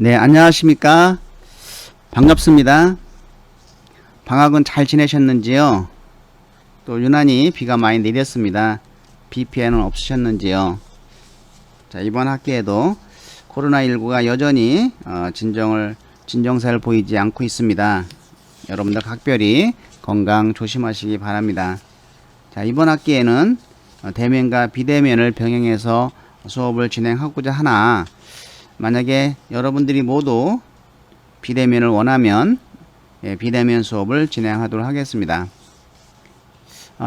네, 안녕하십니까? 반갑습니다. 방학은 잘 지내셨는지요? 또 유난히 비가 많이 내렸습니다. 비 피해는 없으셨는지요? 자, 이번 학기에도 코로나19가 여전히 진정세를 보이지 않고 있습니다. 여러분들 각별히 건강 조심하시기 바랍니다. 자, 이번 학기에는 대면과 비대면을 병행해서 수업을 진행하고자 하나, 만약에 여러분들이 모두 비대면을 원하면 비대면 수업을 진행하도록 하겠습니다.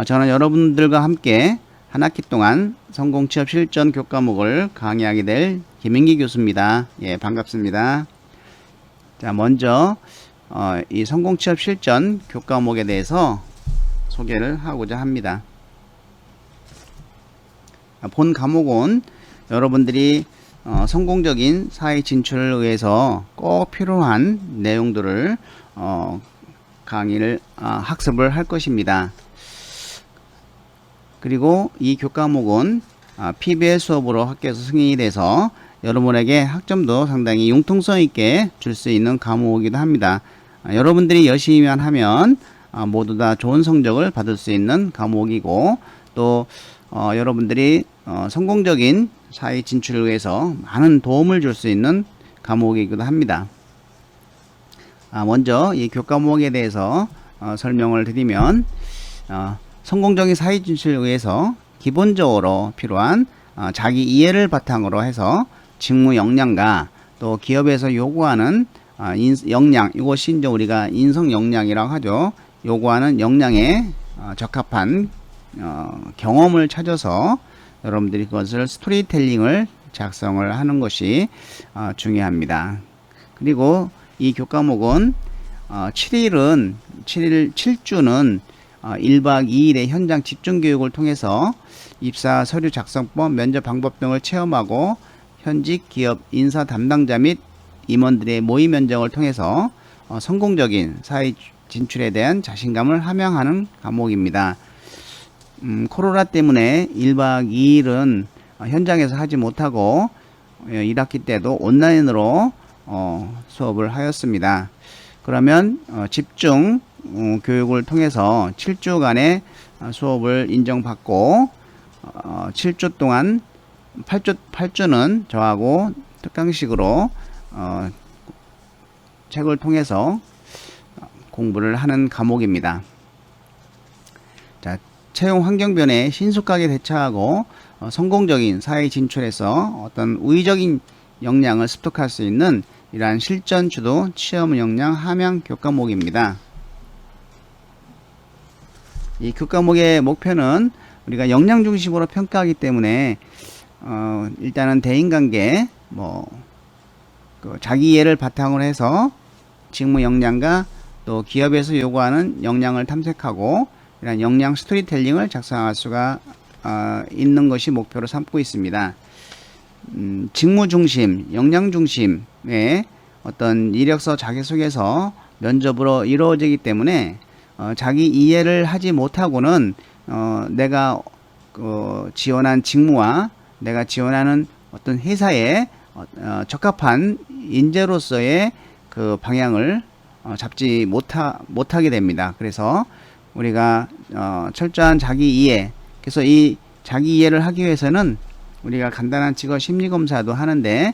저는 여러분들과 함께 한 학기 동안 성공취업 실전 교과목을 강의하게 될 김인기 교수입니다. 예, 반갑습니다. 자, 먼저 이 성공취업 실전 교과목에 대해서 소개를 하고자 합니다. 본 과목은 여러분들이 성공적인 사회 진출을 위해서 꼭 필요한 내용들을 학습을 할 것입니다. 그리고 이 교과목은 PBL 수업으로 학교에서 승인이 돼서 여러분에게 학점도 상당히 융통성 있게 줄 수 있는 과목이기도 합니다. 여러분들이 열심히만 하면 모두 다 좋은 성적을 받을 수 있는 과목이고, 또 여러분들이 성공적인 사회 진출을 위해서 많은 도움을 줄 수 있는 과목이기도 합니다. 먼저 이 교과목에 대해서 설명을 드리면, 성공적인 사회 진출을 위해서 기본적으로 필요한 자기 이해를 바탕으로 해서 직무 역량과 또 기업에서 요구하는 역량, 이것이 이제 우리가 인성 역량이라고 하죠. 요구하는 역량에 적합한 경험을 찾아서 여러분들이 그것을 스토리텔링을 작성을 하는 것이 중요합니다. 그리고 이 교과목은 7주는 1박 2일의 현장 집중교육을 통해서 입사 서류 작성법, 면접 방법 등을 체험하고 현직 기업 인사 담당자 및 임원들의 모의 면접을 통해서 성공적인 사회 진출에 대한 자신감을 함양하는 과목입니다. 코로나 때문에 1박 2일은 현장에서 하지 못하고 1학기 때도 온라인으로 수업을 하였습니다. 그러면 집중 교육을 통해서 7주간의 수업을 인정받고 7주 동안 8주는 저하고 특강식으로 책을 통해서 공부를 하는 과목입니다. 자, 채용 환경 변화에 신속하게 대처하고 성공적인 사회 진출에서 어떤 우위적인 역량을 습득할 수 있는 이러한 실전 주도 체험 역량 함양 교과목입니다. 이 교과목의 목표는 우리가 역량 중심으로 평가하기 때문에 일단은 대인관계, 자기 이해를 바탕으로 해서 직무 역량과 또 기업에서 요구하는 역량을 탐색하고 이런 역량 스토리텔링을 작성할 수가 있는 것이 목표로 삼고 있습니다. 직무 중심, 역량 중심의 어떤 이력서 자기소개서 면접으로 이루어지기 때문에 자기 이해를 하지 못하고는 내가 지원한 직무와 내가 지원하는 어떤 회사에 적합한 인재로서의 그 방향을 잡지 못하게 됩니다. 그래서 우리가 철저한 자기 이해, 그래서 이 자기 이해를 하기 위해서는 우리가 간단한 직업 심리 검사도 하는데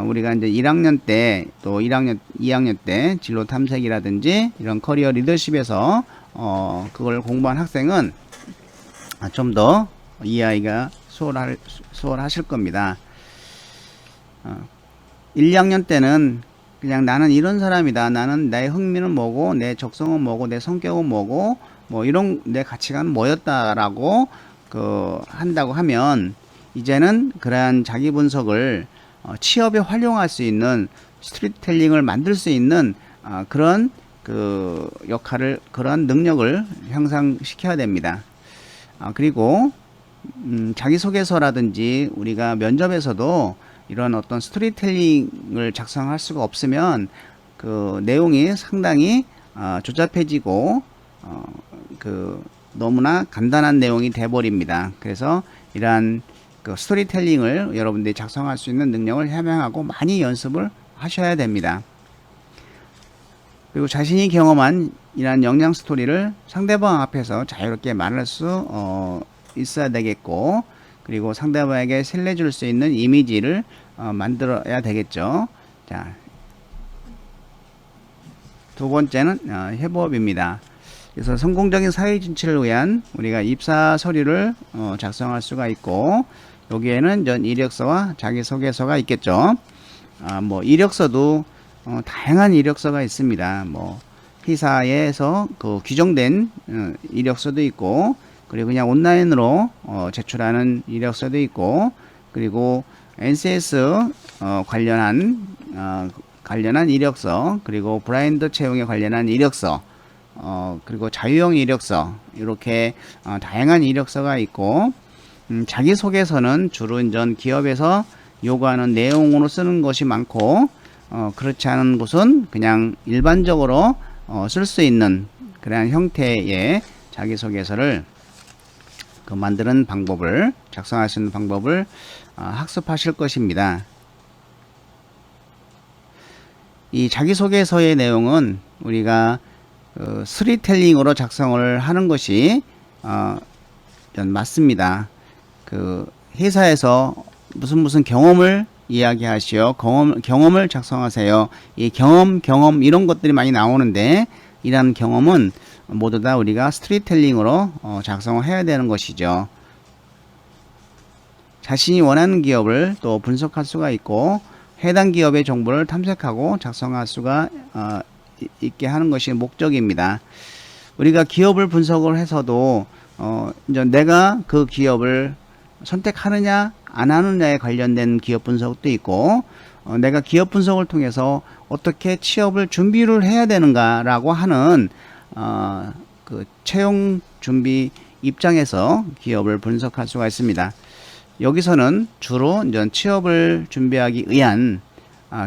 우리가 이제 1학년 때 또 2학년 때 진로 탐색이라든지 이런 커리어 리더십에서 그걸 공부한 학생은 좀 더 이해하기가 수월하실 겁니다. 1, 2학년 때는 그냥 나는 이런 사람이다. 나는 내 흥미는 뭐고, 내 적성은 뭐고, 내 성격은 뭐고, 이런 내 가치관은 뭐였다라고 한다고 하면, 이제는 그러한 자기 분석을 취업에 활용할 수 있는 스토리텔링을 만들 수 있는 그런 역할을, 그런 능력을 향상시켜야 됩니다. 그리고 자기소개서라든지 우리가 면접에서도 이런 어떤 스토리텔링을 작성할 수가 없으면 그 내용이 상당히 조잡해지고 너무나 간단한 내용이 돼버립니다. 그래서 이러한 그 스토리텔링을 여러분들이 작성할 수 있는 능력을 함양하고 많이 연습을 하셔야 됩니다. 그리고 자신이 경험한 이러한 역량 스토리를 상대방 앞에서 자유롭게 말할 수 있어야 되겠고, 그리고 상대방에게 신뢰줄 수 있는 이미지를 만들어야 되겠죠. 자, 두 번째는 협업입니다. 그래서 성공적인 사회 진출을 위한 우리가 입사 서류를 작성할 수가 있고, 여기에는 전 이력서와 자기소개서가 있겠죠. 뭐 이력서도 다양한 이력서가 있습니다. 뭐 회사에서 그 규정된 이력서도 있고, 그리고 그냥 온라인으로 제출하는 이력서도 있고, 그리고 NCS 관련한 이력서, 그리고 블라인드 채용에 관련한 이력서, 그리고 자유형 이력서, 이렇게 다양한 이력서가 있고, 자기소개서는 주로 이제 기업에서 요구하는 내용으로 쓰는 것이 많고, 그렇지 않은 곳은 그냥 일반적으로 쓸 수 있는 그런 형태의 자기소개서를 만드는 방법을, 작성할 수 있는 방법을 학습하실 것입니다. 이 자기소개서의 내용은 우리가 스토리텔링으로 작성을 하는 것이 맞습니다. 그 회사에서 무슨 경험을 이야기하시오. 경험을 작성하세요. 이 경험 이런 것들이 많이 나오는데, 이러한 경험은 모두 다 우리가 스토리텔링으로 작성을 해야 되는 것이죠. 자신이 원하는 기업을 또 분석할 수가 있고, 해당 기업의 정보를 탐색하고 작성할 수가 있게 하는 것이 목적입니다. 우리가 기업을 분석을 해서도 이제 내가 그 기업을 선택하느냐 안 하느냐에 관련된 기업 분석도 있고, 내가 기업 분석을 통해서 어떻게 취업을 준비를 해야 되는가라고 하는 그 채용 준비 입장에서 기업을 분석할 수가 있습니다. 여기서는 주로 이제 취업을 준비하기 위한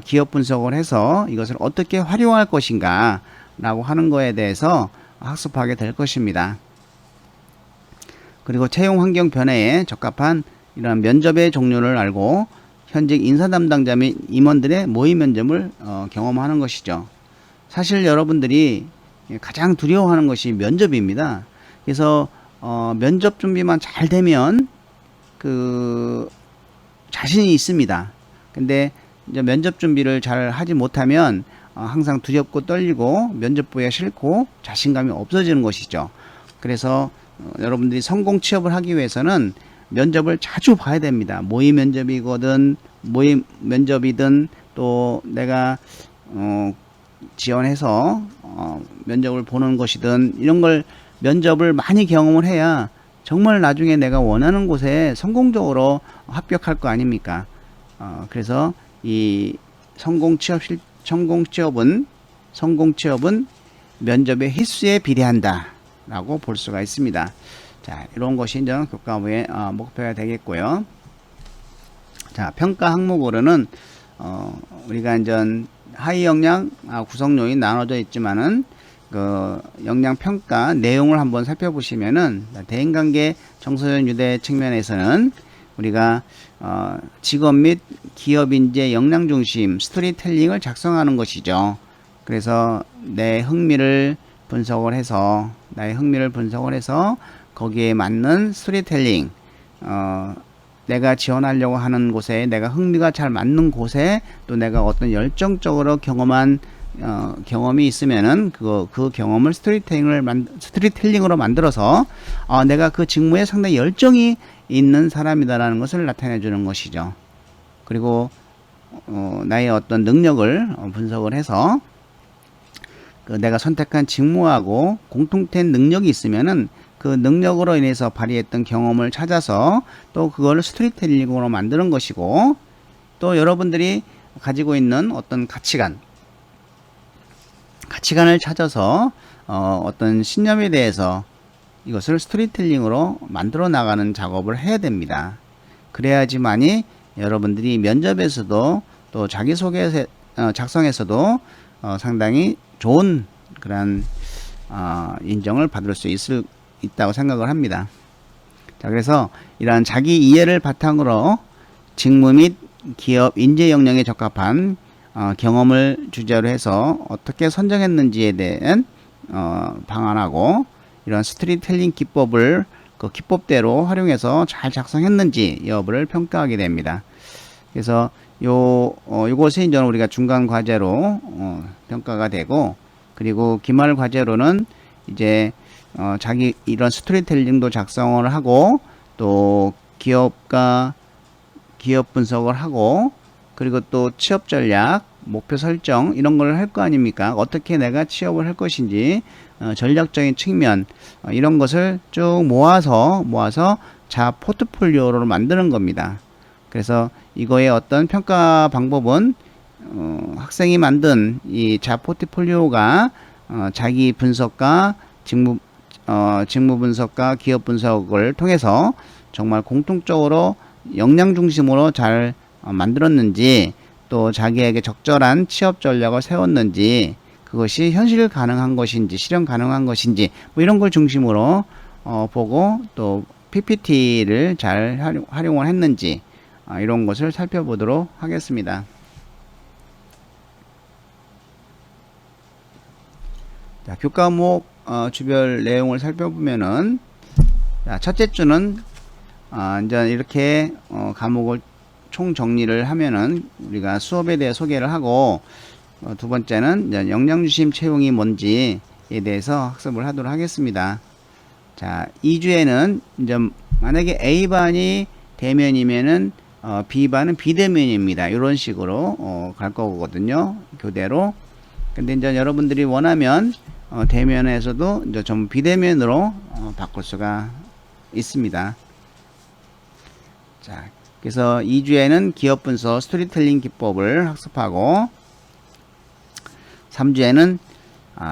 기업 분석을 해서 이것을 어떻게 활용할 것인가 라고 하는 거에 대해서 학습하게 될 것입니다. 그리고 채용 환경 변화에 적합한 이러한 면접의 종류를 알고 현직 인사 담당자 및 임원들의 모의 면접을 경험하는 것이죠. 사실 여러분들이 가장 두려워하는 것이 면접입니다. 그래서 면접 준비만 잘 되면 그 자신이 있습니다. 근데 이제 면접 준비를 잘 하지 못하면 항상 두렵고 떨리고 면접 보기가 싫고 자신감이 없어지는 것이죠. 그래서 여러분들이 성공 취업을 하기 위해서는 면접을 자주 봐야 됩니다. 모의 면접이든 또 내가 지원해서 면접을 보는 것이든 이런 걸 면접을 많이 경험을 해야 정말 나중에 내가 원하는 곳에 성공적으로 합격할 거 아닙니까? 그래서 이 성공 취업은 면접의 횟수에 비례한다 라고 볼 수가 있습니다. 자, 이런 것이 이제 교과부의 목표가 되겠고요. 자, 평가 항목으로는 우리가 이제 하위 역량 구성 요인 나눠져 있지만은 그 역량 평가 내용을 한번 살펴보시면은 대인관계 정서적 유대 측면에서는 우리가 직업 및 기업 인재 역량 중심 스토리텔링을 작성하는 것이죠. 그래서 나의 흥미를 분석을 해서 거기에 맞는 스토리텔링, 내가 지원하려고 하는 곳에 내가 흥미가 잘 맞는 곳에 또 내가 어떤 열정적으로 경험한 경험이 있으면은 그 경험을 스토리텔링으로 만들어서 내가 그 직무에 상당히 열정이 있는 사람이다라는 것을 나타내 주는 것이죠. 그리고 나의 어떤 능력을 분석을 해서 내가 선택한 직무하고 공통된 능력이 있으면은 그 능력으로 인해서 발휘했던 경험을 찾아서 또 그걸 스토리텔링으로 만드는 것이고, 또 여러분들이 가지고 있는 어떤 가치관을 찾아서 어떤 신념에 대해서 이것을 스토리텔링으로 만들어 나가는 작업을 해야 됩니다. 그래야지만이 여러분들이 면접에서도 또 자기소개 작성에서도 상당히 좋은 그런 인정을 받을 수 있다고 생각을 합니다. 자, 그래서 이러한 자기 이해를 바탕으로 직무 및 기업 인재 역량에 적합한 경험을 주제로 해서 어떻게 선정했는지에 대한 방안하고 이런 스토리텔링 기법을 그 기법대로 활용해서 잘 작성했는지 여부를 평가하게 됩니다. 그래서 요것이 이제 우리가 중간 과제로 평가가 되고, 그리고 기말 과제로는 이제 자기 이런 스토리텔링도 작성을 하고, 또 기업 분석을 하고, 그리고 또 취업 전략, 목표 설정 이런 걸 할 거 아닙니까? 어떻게 내가 취업을 할 것인지 전략적인 측면 이런 것을 쭉 모아서 자 포트폴리오로 만드는 겁니다. 그래서 이거의 어떤 평가 방법은 학생이 만든 이 자 포트폴리오가 자기 분석과 직무 분석과 기업 분석을 통해서 정말 공통적으로 역량 중심으로 잘 만들었는지, 또 자기에게 적절한 취업 전략을 세웠는지, 그것이 현실 가능한 것인지 실현 가능한 것인지 뭐 이런 걸 중심으로 보고, 또 PPT를 잘 활용을 했는지 이런 것을 살펴보도록 하겠습니다. 자, 교과목 주별 내용을 살펴보면은, 자, 첫째 주는 이제 이렇게 과목을 총 정리를 하면은 우리가 수업에 대해 소개를 하고, 두 번째는 이제 역량중심 채용이 뭔지에 대해서 학습을 하도록 하겠습니다. 자, 2주에는 이제 만약에 A반이 대면이면은 B반은 비대면입니다. 이런 식으로 갈 거거든요. 교대로. 근데 이제 여러분들이 원하면 대면에서도 이제 좀 비대면으로 바꿀 수가 있습니다. 자, 그래서 2주에는 기업 분석 스토리텔링 기법을 학습하고, 3주에는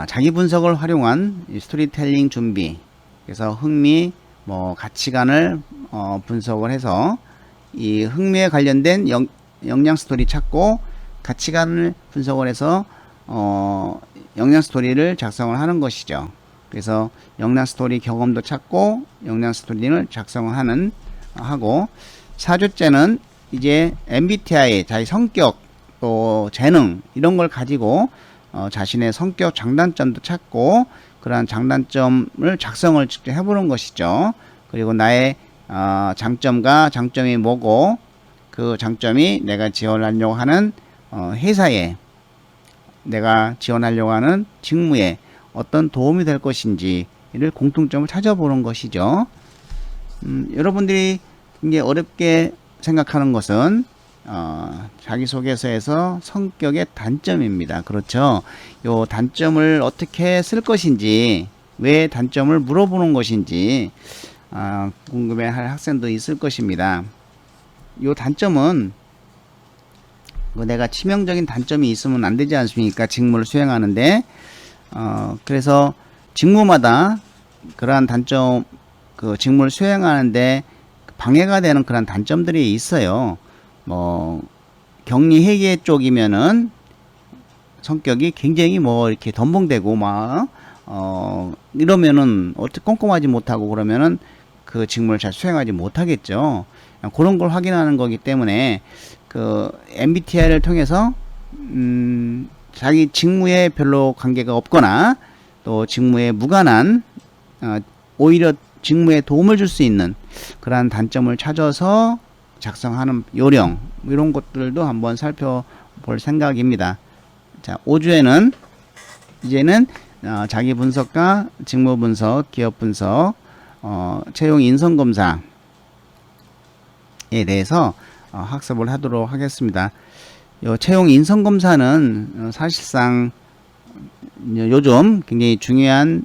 자기 분석을 활용한 스토리텔링 준비, 그래서 흥미, 뭐 가치관을 분석을 해서 이 흥미에 관련된 역량 스토리 찾고, 가치관을 분석을 해서 역량 스토리를 작성을 하는 것이죠. 그래서 역량 스토리 경험도 찾고 역량 스토리를 작성을 하고, 4주째는 이제 MBTI, 자기 성격, 또 재능 이런 걸 가지고 자신의 성격 장단점도 찾고, 그러한 장단점을 작성을 직접 해보는 것이죠. 그리고 나의 장점과 장점이 뭐고, 그 장점이 내가 지원하려고 하는 회사에, 내가 지원하려고 하는 직무에 어떤 도움이 될 것인지를 공통점을 찾아보는 것이죠. 여러분들이 굉장히 어렵게 생각하는 것은 자기소개서에서 성격의 단점입니다. 그렇죠? 요 단점을 어떻게 쓸 것인지, 왜 단점을 물어보는 것인지 궁금해할 학생도 있을 것입니다. 요 단점은 내가 치명적인 단점이 있으면 안 되지 않습니까? 직무를 수행하는데. 그래서 직무마다 그러한 단점, 그 직무를 수행하는데 방해가 되는 그런 단점들이 있어요. 뭐 격리 회계 쪽이면은 성격이 굉장히 뭐 이렇게 덤벙대고 막 이러면은 어떻게 꼼꼼하지 못하고 그러면은 그 직무를 잘 수행하지 못하겠죠. 그런 걸 확인하는 거기 때문에 그 MBTI를 통해서 자기 직무에 별로 관계가 없거나, 또 직무에 무관한 오히려 직무에 도움을 줄 수 있는 그러한 단점을 찾아서 작성하는 요령, 이런 것들도 한번 살펴볼 생각입니다. 자, 5주에는 이제는 자기 분석과 직무 분석, 기업 분석, 채용 인성 검사에 대해서 학습을 하도록 하겠습니다. 요 채용 인성 검사는 사실상 요즘 굉장히 중요한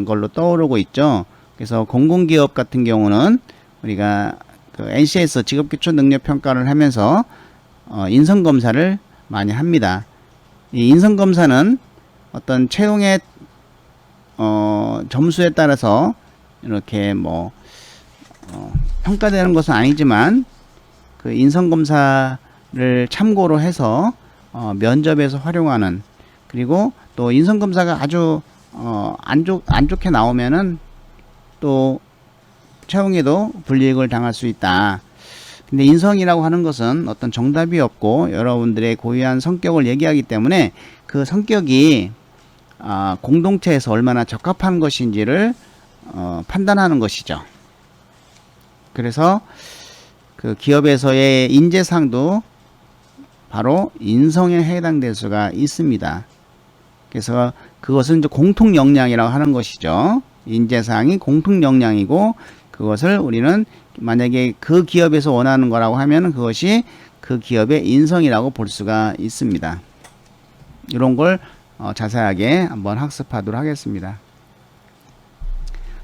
걸로 떠오르고 있죠. 그래서 공공기업 같은 경우는 우리가 그 NC에서 직업기초 능력 평가를 하면서 인성 검사를 많이 합니다. 이 인성 검사는 어떤 채용의 점수에 따라서 이렇게 뭐 평가되는 것은 아니지만, 그 인성 검사를 참고로 해서 면접에서 활용하는, 그리고 또 인성 검사가 아주 안 좋게 나오면은 또 채용에도 불이익을 당할 수 있다. 근데 인성이라고 하는 것은 어떤 정답이 없고 여러분들의 고유한 성격을 얘기하기 때문에 그 성격이 공동체에서 얼마나 적합한 것인지를 판단하는 것이죠. 그래서 그 기업에서의 인재상도 바로 인성에 해당될 수가 있습니다. 그래서 그것은 이제 공통 역량이라고 하는 것이죠. 인재상이 공통 역량이고 그것을 우리는 만약에 그 기업에서 원하는 거라고 하면 그것이 그 기업의 인성이라고 볼 수가 있습니다. 이런 걸 자세하게 한번 학습하도록 하겠습니다.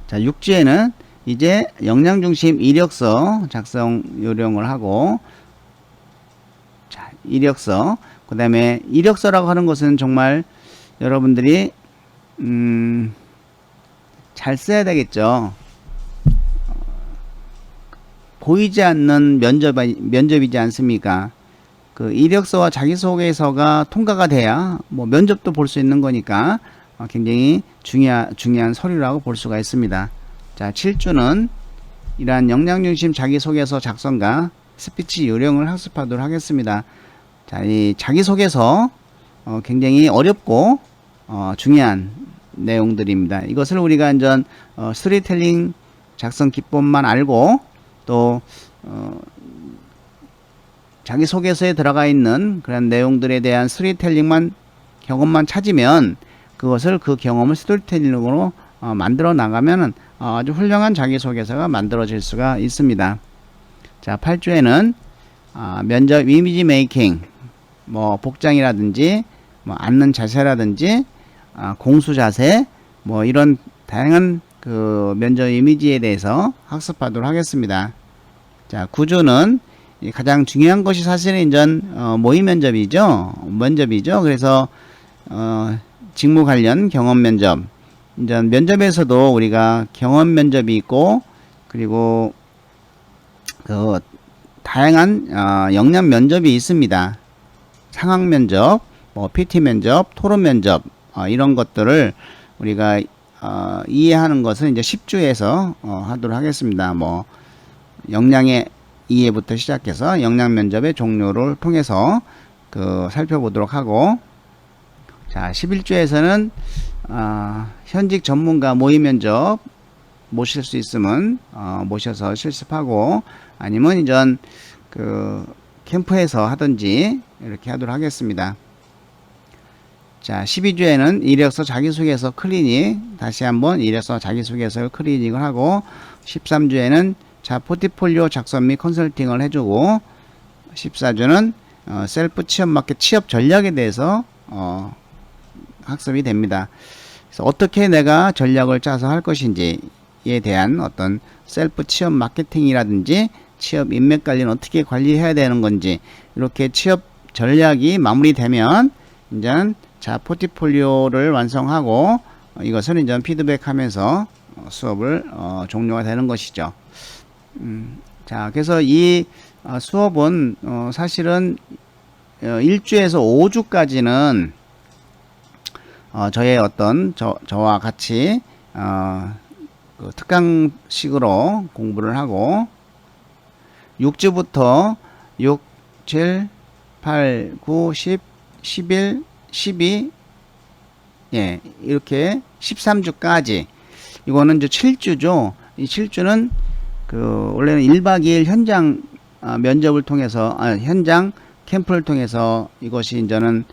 자, 6주에는 이제 역량중심 이력서 작성 요령을 하고, 자, 이력서. 그 다음에 이력서라고 하는 것은 정말 여러분들이 잘 써야 되겠죠. 보이지 않는 면접이지 않습니까? 그 이력서와 자기소개서가 통과가 돼야 뭐 면접도 볼 수 있는 거니까 굉장히 중요한 서류라고 볼 수가 있습니다. 자, 7주는 이러한 역량중심 자기소개서 작성과 스피치 요령을 학습하도록 하겠습니다. 자, 이 자기소개서 굉장히 어렵고 중요한 내용들입니다. 이것을 우리가 이제 스토리텔링 작성 기법만 알고 또 자기소개서에 들어가 있는 그런 내용들에 대한 스토리텔링만 경험만 찾으면 그것을 그 경험을 스토리텔링으로 만들어 나가면 아주 훌륭한 자기소개서가 만들어질 수가 있습니다. 자, 8주에는 면접 이미지 메이킹, 뭐 복장이라든지 뭐 앉는 자세라든지 공수 자세, 뭐 이런 다양한 그 면접 이미지에 대해서 학습하도록 하겠습니다. 자, 9주는 가장 중요한 것이 사실은 이제 모의 면접이죠. 그래서 직무 관련 경험 면접. 이제 면접에서도 우리가 경험 면접이 있고 그리고 그 다양한 역량 면접이 있습니다. 상황 면접, 뭐 PT 면접, 토론 면접 이런 것들을 우리가 이해하는 것은 이제 10주에서 하도록 하겠습니다. 뭐 역량의 이해부터 시작해서 역량 면접의 종류를 통해서 살펴보도록 하고, 자, 11주에서는 현직 전문가 모의 면접 모실 수 있으면 모셔서 실습하고 아니면 이전 캠프에서 하든지 이렇게 하도록 하겠습니다. 자, 12주에는 이력서 자기소개서 클리닉, 다시 한번 이력서 자기소개서 클리닉을 하고, 13주에는 자, 포트폴리오 작성 및 컨설팅을 해주고, 14주는 셀프 취업 마켓 취업 전략에 대해서 학습이 됩니다. 그래서 어떻게 내가 전략을 짜서 할 것인지에 대한 어떤 셀프 취업 마케팅이라든지 취업 인맥 관리는 어떻게 관리해야 되는 건지, 이렇게 취업 전략이 마무리되면 이제 자, 포트폴리오를 완성하고 이것을 이제 피드백하면서 수업을 종료가 되는 것이죠. 자, 그래서 이 수업은 사실은 1주에서 5주까지는 저의 어떤 저와 같이 그 특강식으로 공부를 하고 6주부터 6, 7, 8, 9, 10, 11, 12, 예, 이렇게 13주까지, 이거는 이제 7주죠. 이 7주는 원래는 1박 2일 현장 면접을 통해서, 현장 캠프를 통해서 이것이 이제는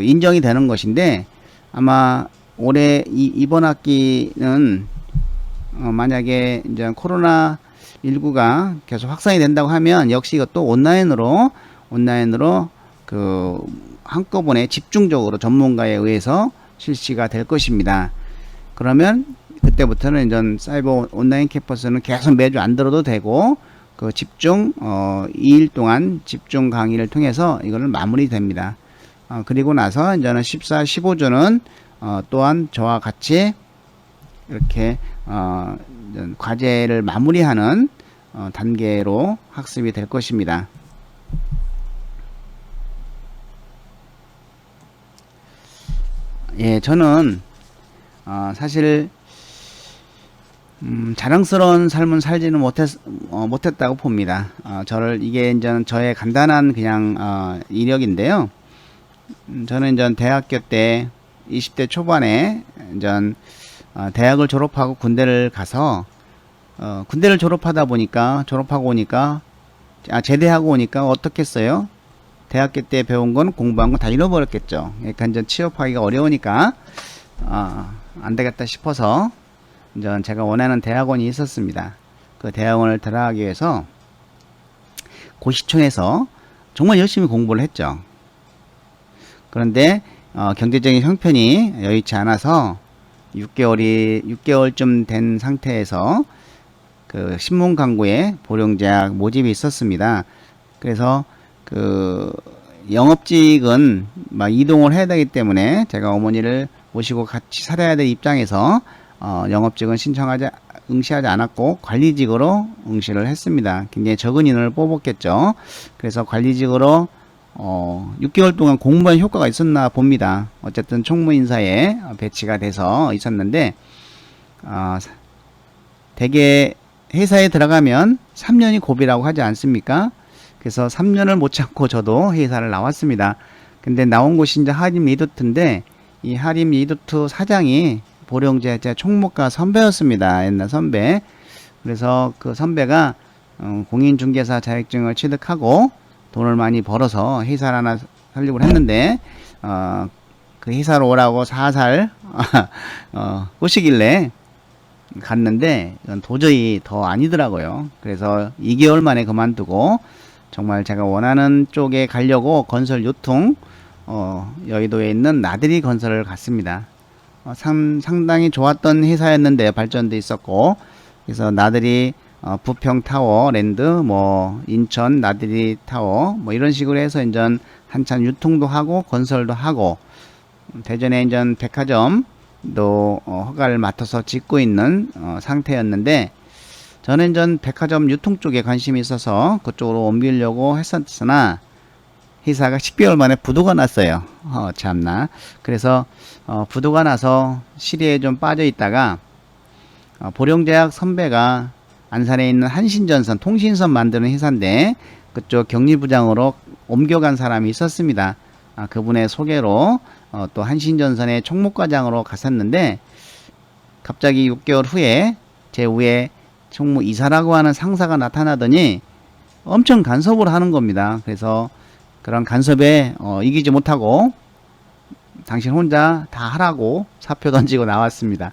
인정이 되는 것인데, 아마 올해 이번 학기는 만약에 이제 코로나 19가 계속 확산이 된다고 하면 역시 이것도 온라인으로 한꺼번에 집중적으로 전문가에 의해서 실시가 될 것입니다. 그러면 그때부터는 이제 사이버 온라인 캠퍼스는 계속 매주 안 들어도 되고 집중 2일 동안 집중 강의를 통해서 이거는 마무리됩니다. 그리고 나서 이제는 14, 15주는 또한 저와 같이 이렇게 과제를 마무리하는 단계로 학습이 될 것입니다. 예, 저는 사실 자랑스러운 삶은 살지는 못했다고 봅니다. 이게 이제 저의 간단한 그냥, 이력인데요. 저는 이제 대학교 때 20대 초반에 이제 대학을 졸업하고 군대를 가서, 군대를 졸업하고 오니까, 제대하고 오니까 어떻겠어요? 대학교 때 배운 건 공부한 건 다 잃어버렸겠죠. 그러니까 이제 취업하기가 어려우니까, 안 되겠다 싶어서, 이제 제가 원하는 대학원이 있었습니다. 그 대학원을 들어가기 위해서 고시촌에서 정말 열심히 공부를 했죠. 그런데 경제적인 형편이 여의치 않아서 6개월쯤 된 상태에서 그 신문 광고에 보령제약 모집이 있었습니다. 그래서 그 영업직은 막 이동을 해야 되기 때문에 제가 어머니를 모시고 같이 살아야 될 입장에서 영업직은 응시하지 않았고 관리직으로 응시를 했습니다. 굉장히 적은 인원을 뽑았겠죠. 그래서 관리직으로 6개월 동안 공부한 효과가 있었나 봅니다. 어쨌든 총무인사에 배치가 돼서 있었는데 대개 회사에 들어가면 3년이 고비라고 하지 않습니까? 그래서 3년을 못 참고 저도 회사를 나왔습니다. 근데 나온 곳이 이제 하림 리조트인데 이 하림 리조트 사장이 보령제 제 총무과 선배였습니다. 옛날 선배. 그래서 그 선배가 공인중개사 자격증을 취득하고 돈을 많이 벌어서 회사를 하나 살려고 했는데 그 회사로 오라고 살살 꼬시길래 갔는데 이건 도저히 더 아니더라고요. 그래서 2개월 만에 그만두고 정말 제가 원하는 쪽에 가려고 건설 유통 여의도에 있는 나들이 건설을 갔습니다. 상당히 좋았던 회사였는데 발전도 있었고 그래서 나들이 부평 타워 랜드 뭐 인천 나들이 타워 뭐 이런 식으로 해서 이제 한참 유통도 하고 건설도 하고 대전에 이제 백화점도 허가를 맡아서 짓고 있는 상태였는데 저는 이제 백화점 유통 쪽에 관심이 있어서 그쪽으로 옮기려고 했었으나 회사가 10개월 만에 부도가 났어요. 참나. 그래서 부도가 나서 시리에 좀 빠져 있다가 보령제약 선배가 안산에 있는 한신전선 통신선 만드는 회사인데 그쪽 격리부장으로 옮겨간 사람이 있었습니다. 그분의 소개로 또 한신전선의 총무과장으로 갔었는데 갑자기 6개월 후에 제 위에 총무이사라고 하는 상사가 나타나더니 엄청 간섭을 하는 겁니다. 그래서 그런 간섭에 이기지 못하고 당신 혼자 다 하라고 사표 던지고 나왔습니다.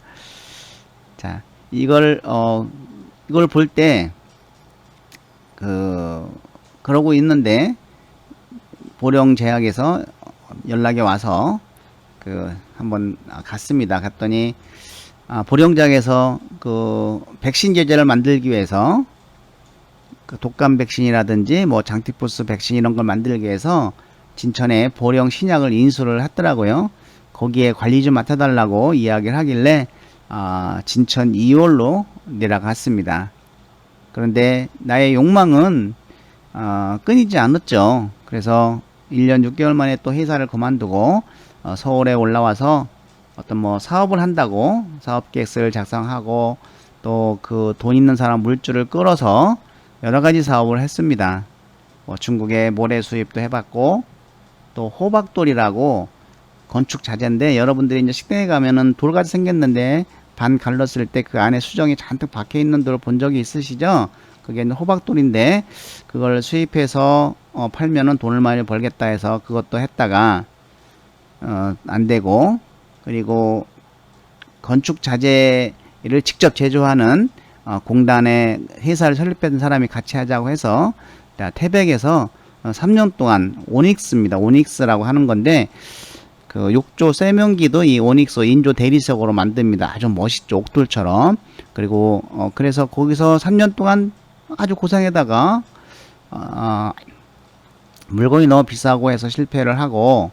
자, 이걸 볼 때 그러고 있는데 보령제약에서 연락이 와서 한번 갔습니다. 갔더니 보령제약에서 백신 제제를 만들기 위해서 독감 백신이라든지 뭐 장티푸스 백신 이런 걸 만들기 위해서 진천에 보령 신약을 인수를 했더라고요. 거기에 관리 좀 맡아달라고 이야기를 하길래 진천 2월로 내려갔습니다. 그런데 나의 욕망은 끊이지 않았죠. 그래서 1년 6개월 만에 또 회사를 그만두고 서울에 올라와서 어떤 뭐 사업을 한다고 사업 계획서를 작성하고 또 그 돈 있는 사람 물줄을 끌어서 여러 가지 사업을 했습니다. 뭐 중국의 모래 수입도 해봤고 또 호박돌이라고 건축 자재인데 여러분들이 이제 식당에 가면은 돌같이 생겼는데 반 갈랐을 때 그 안에 수정이 잔뜩 박혀 있는 돌을 본 적이 있으시죠? 그게 호박돌인데 그걸 수입해서 팔면은 돈을 많이 벌겠다 해서 그것도 했다가 안 되고 그리고 건축 자재를 직접 제조하는 공단에 회사를 설립했던 사람이 같이 하자고 해서 태백에서 3년 동안 오닉스입니다. 오닉스라고 하는 건데 그 욕조 세면기도 이 오닉스 인조 대리석으로 만듭니다. 아주 멋있죠. 옥돌처럼. 그리고 그래서 거기서 3년 동안 아주 고생에다가 물건이 너무 비싸고 해서 실패를 하고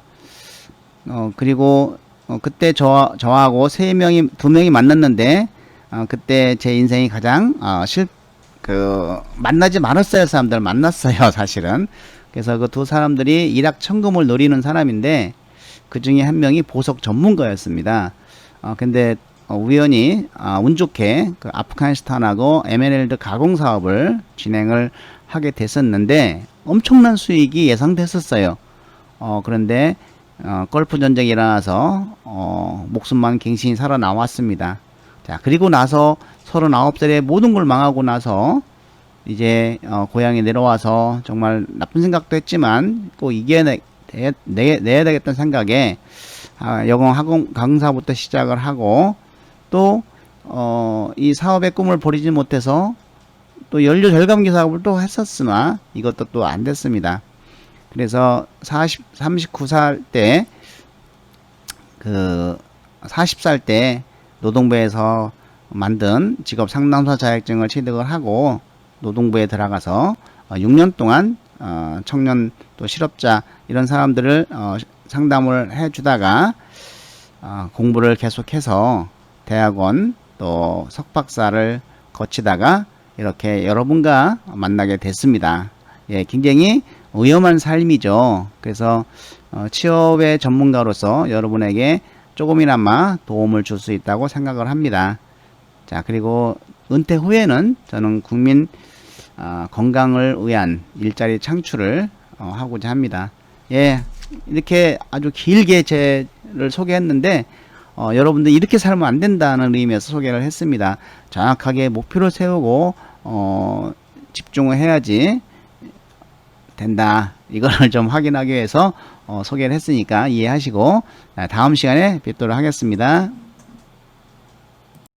그리고 그때 저하고 2명이 만났는데 그때 제 인생이 가장 만나지 말았어야 할 사람들 만났어요. 사실은. 그래서 그 두 사람들이 일확천금을 노리는 사람인데 그 중에 한 명이 보석 전문가였습니다. 근데 우연히 운 좋게 그 아프가니스탄하고 에메랄드 가공 사업을 진행을 하게 됐었는데 엄청난 수익이 예상됐었어요. 그런데 걸프 전쟁이 일어나서 목숨만 갱신히 살아나왔습니다. 자, 그리고 나서 39살에 모든 걸 망하고 나서 이제 고향에 내려와서 정말 나쁜 생각도 했지만 꼭 이겨내야 되겠다는 생각에 여공 강사부터 시작을 하고 또 이 사업의 꿈을 버리지 못해서 또 연료 절감기 사업을 또 했었으나 이것도 또 안 됐습니다. 그래서 39살 때 그 40살 때 노동부에서 만든 직업 상담사 자격증을 취득을 하고 노동부에 들어가서 6년 동안 청년 또 실업자 이런 사람들을 상담을 해주다가 공부를 계속해서 대학원 또 석박사를 거치다가 이렇게 여러분과 만나게 됐습니다. 예, 굉장히 위험한 삶이죠. 그래서 취업의 전문가로서 여러분에게 조금이나마 도움을 줄 수 있다고 생각을 합니다. 자, 그리고 은퇴 후에는 저는 국민 건강을 위한 일자리 창출을 하고자 합니다. 예, 이렇게 아주 길게 제를 소개했는데 여러분들 이렇게 살면 안 된다는 의미에서 소개를 했습니다. 정확하게 목표를 세우고 집중을 해야지 된다. 이거를 좀 확인하기 위해서 소개를 했으니까 이해하시고 다음 시간에 뵙도록 하겠습니다.